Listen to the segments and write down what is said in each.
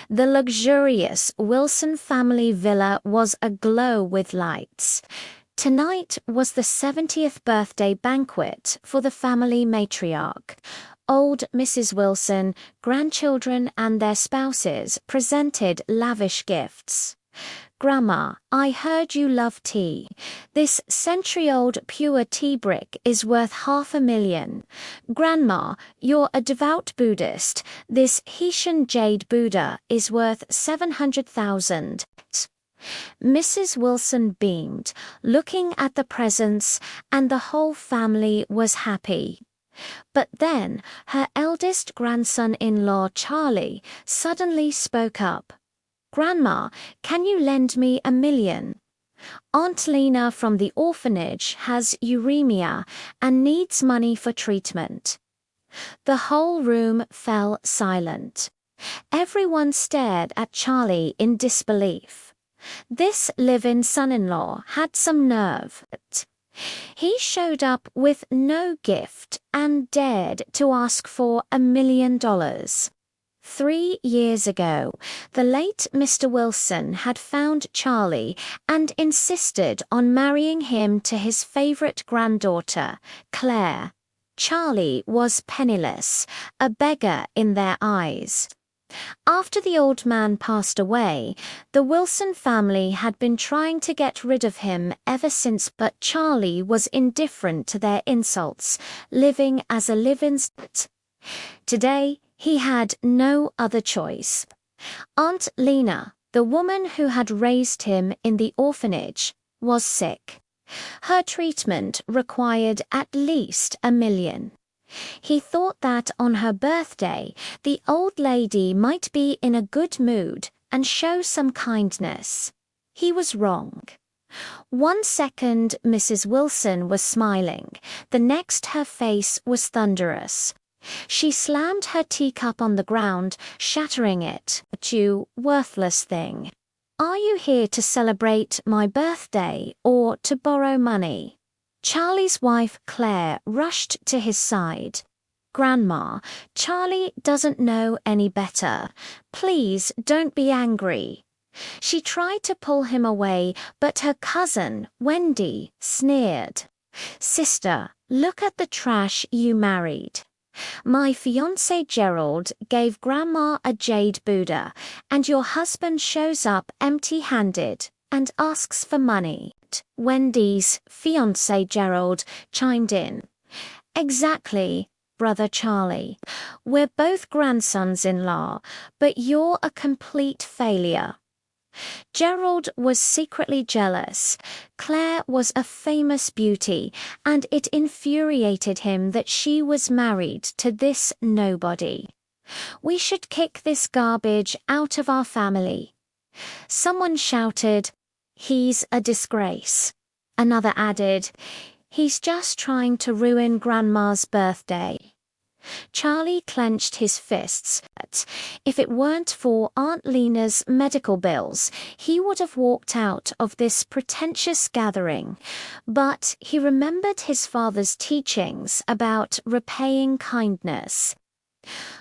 The luxurious Wilson family villa was aglow with lights. Tonight was the 70th birthday banquet for the family matriarch. Old Mrs. Wilson, grandchildren and their spouses presented lavish gifts. "Grandma, I heard you love tea. This century-old pure tea brick is worth $500,000. Grandma, you're a devout Buddhist. This Haitian jade Buddha is worth $700,000. Mrs. Wilson beamed, looking at the presents, and the whole family was happy. But then her eldest grandson-in-law Charlie suddenly spoke up. "Grandma, can you lend me $1 million? Aunt Lena from the orphanage has uremia and needs money for treatment." The whole room fell silent. Everyone stared at Charlie in disbelief. This live-in son-in-law had some nerve. He showed up with no gift and dared to ask for $1 million. 3 years ago, the late Mr. Wilson had found Charlie and insisted on marrying him to his favorite granddaughter, Claire. Charlie was penniless, a beggar in their eyes. After the old man passed away, the Wilson family had been trying to get rid of him ever since, but Charlie was indifferent to their insults, living as a live-in. Today, he had no other choice. Aunt Lena, the woman who had raised him in the orphanage, was sick. Her treatment required at least $1 million. He thought that on her birthday, the old lady might be in a good mood and show some kindness. He was wrong. 1 second Mrs. Wilson was smiling, the next her face was thunderous. She slammed her teacup on the ground, shattering it. "You worthless thing. Are you here to celebrate my birthday or to borrow money?" Charlie's wife Claire rushed to his side. "Grandma, Charlie doesn't know any better. Please don't be angry." She tried to pull him away, but her cousin, Wendy, sneered. "Sister, look at the trash you married. My fiancé Gerald gave Grandma a jade Buddha, and your husband shows up empty-handed and asks for money." Wendy's fiancé Gerald chimed in. "Exactly, Brother Charlie. We're both grandsons-in-law, but you're a complete failure." Gerald was secretly jealous. Claire was a famous beauty, and it infuriated him that she was married to this nobody. "We should kick this garbage out of our family." Someone shouted, "He's a disgrace." Another added, "He's just trying to ruin Grandma's birthday." Charlie clenched his fists. If it weren't for Aunt Lena's medical bills, he would have walked out of this pretentious gathering. But he remembered his father's teachings about repaying kindness.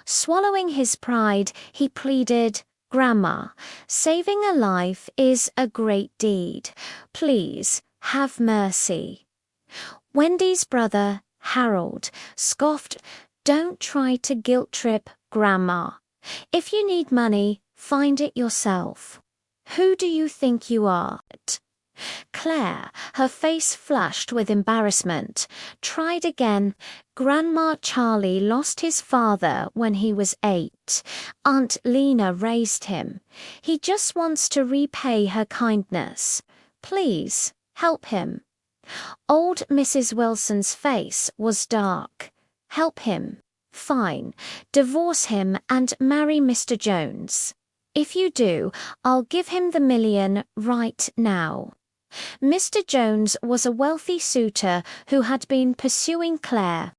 Swallowing his pride, he pleaded, "Grandma, saving a life is a great deed. Please, have mercy." Wendy's brother, Harold, scoffed, "Don't try to guilt-trip Grandma. If you need money, find it yourself. Who do you think you are?" Claire, her face flushed with embarrassment, tried again. "Grandma, Charlie lost his father when he was 8. Aunt Lena raised him. He just wants to repay her kindness. Please, help him." Old Mrs. Wilson's face was dark. "Help him. Fine. Divorce him and marry Mr. Jones. If you do, I'll give him the $1 million right now." Mr. Jones was a wealthy suitor who had been pursuing Claire.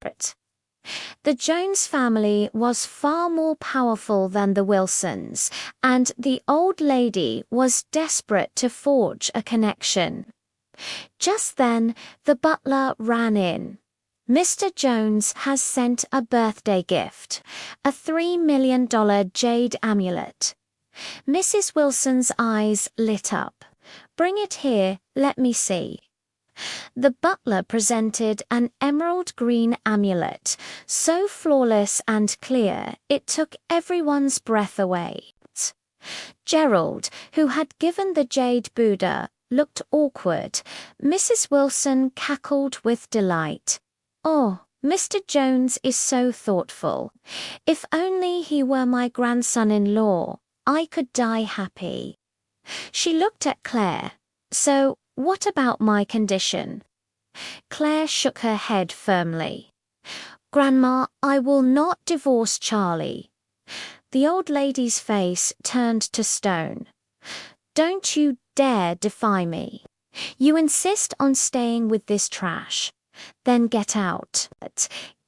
The Jones family was far more powerful than the Wilsons, and the old lady was desperate to forge a connection. Just then, the butler ran in. Mr. Jones has sent a birthday gift, a $3 million jade amulet. Mrs. Wilson's eyes lit up. Bring it here, let me see. The butler presented an emerald green amulet, so flawless and clear it took everyone's breath away. Gerald, who had given the jade Buddha, looked awkward. Mrs. Wilson cackled with delight. Oh, Mr. Jones is so thoughtful. If only he were my grandson-in-law, I could die happy. She looked at Claire. So, what about my condition? Claire shook her head firmly. Grandma, I will not divorce Charlie. The old lady's face turned to stone. Don't you dare defy me. You insist on staying with this trash. Then get out.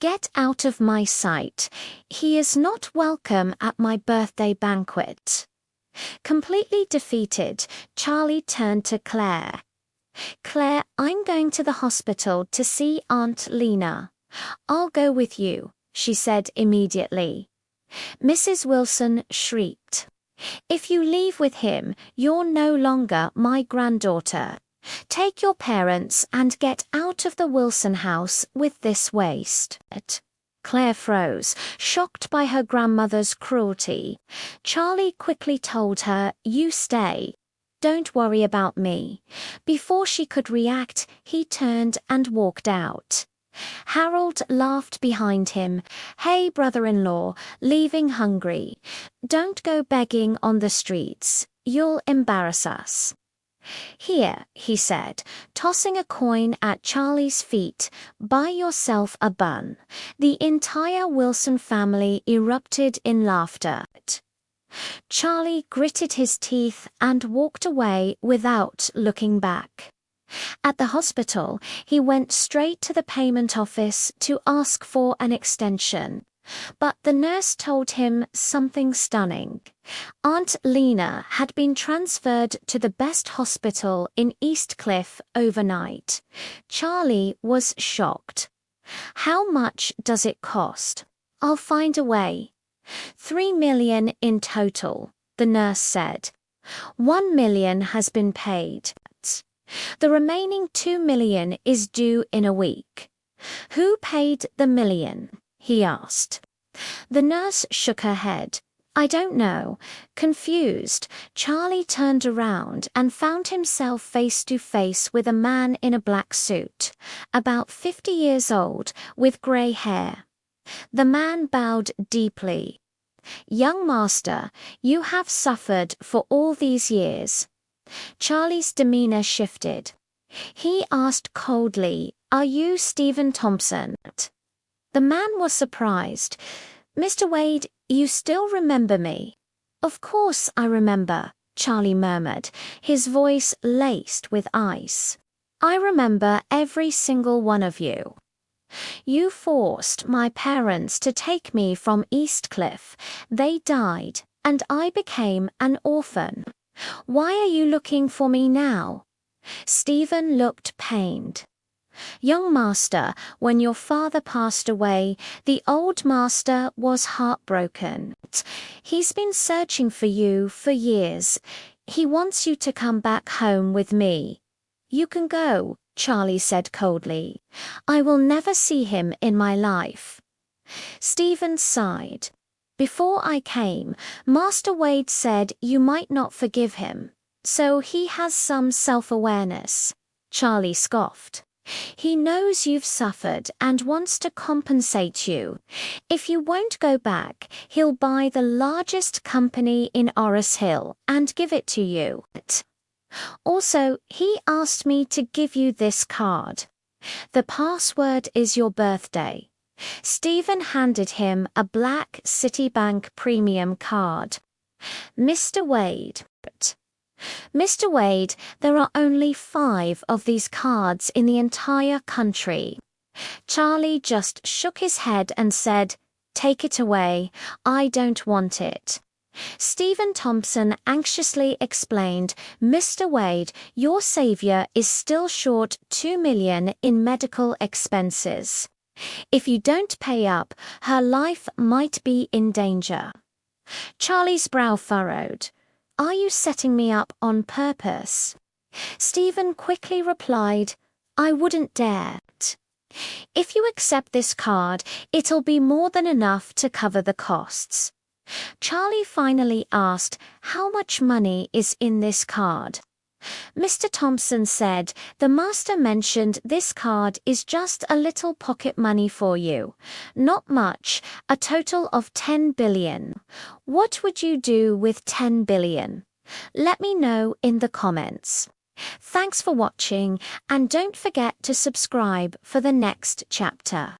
Get out of my sight. He is not welcome at my birthday banquet. Completely defeated, Charlie turned to Claire. Claire, I'm going to the hospital to see Aunt Lena. I'll go with you, she said immediately. Mrs. Wilson shrieked. If you leave with him, you're no longer my granddaughter. Take your parents and get out of the Wilson house with this waste. Claire froze, shocked by her grandmother's cruelty. Charlie quickly told her, You stay. Don't worry about me. Before she could react, he turned and walked out. Harold laughed behind him. Hey, brother-in-law, leaving hungry. Don't go begging on the streets. You'll embarrass us. Here, he said, tossing a coin at Charlie's feet, buy yourself a bun. The entire Wilson family erupted in laughter. Charlie gritted his teeth and walked away without looking back. At the hospital, he went straight to the payment office to ask for an extension. But the nurse told him something stunning. Aunt Lena had been transferred to the best hospital in East Cliff overnight. Charlie was shocked. How much does it cost? I'll find a way. $3 million in total, the nurse said. $1 million has been paid. The remaining $2 million is due in a week. Who paid the $1 million? He asked. The nurse shook her head. I don't know. Confused, Charlie turned around and found himself face to face with a man in a black suit, about 50 years old, with grey hair. The man bowed deeply. Young master, you have suffered for all these years. Charlie's demeanor shifted. He asked coldly, Are you Stephen Thompson? The man was surprised. Mr. Wade, you still remember me? Of course I remember, Charlie murmured, his voice laced with ice. I remember every single one of you. You forced my parents to take me from East Cliff. They died, and I became an orphan. Why are you looking for me now? Stephen looked pained. Young master, when your father passed away, the old master was heartbroken. He's been searching for you for years. He wants you to come back home with me. You can go, Charlie said coldly. I will never see him in my life. Stephen sighed. Before I came, Master Wade said you might not forgive him, so he has some self-awareness. Charlie scoffed. He knows you've suffered and wants to compensate you. If you won't go back, he'll buy the largest company in Orris Hill and give it to you. Also, he asked me to give you this card. The password is your birthday. Stephen handed him a black Citibank premium card. Mr. Wade. Mr. Wade, there are only 5 of these cards in the entire country. Charlie just shook his head and said, Take it away. I don't want it. Stephen Thompson anxiously explained, Mr. Wade, your savior is still short $2 million in medical expenses. If you don't pay up, her life might be in danger. Charlie's brow furrowed. Are you setting me up on purpose? Stephen quickly replied, I wouldn't dare. If you accept this card, it'll be more than enough to cover the costs. Charlie finally asked, how much money is in this card? Mr. Thompson said, the master mentioned this card is just a little pocket money for you. Not much, a total of 10 billion. What would you do with 10 billion? Let me know in the comments. Thanks for watching, and don't forget to subscribe for the next chapter.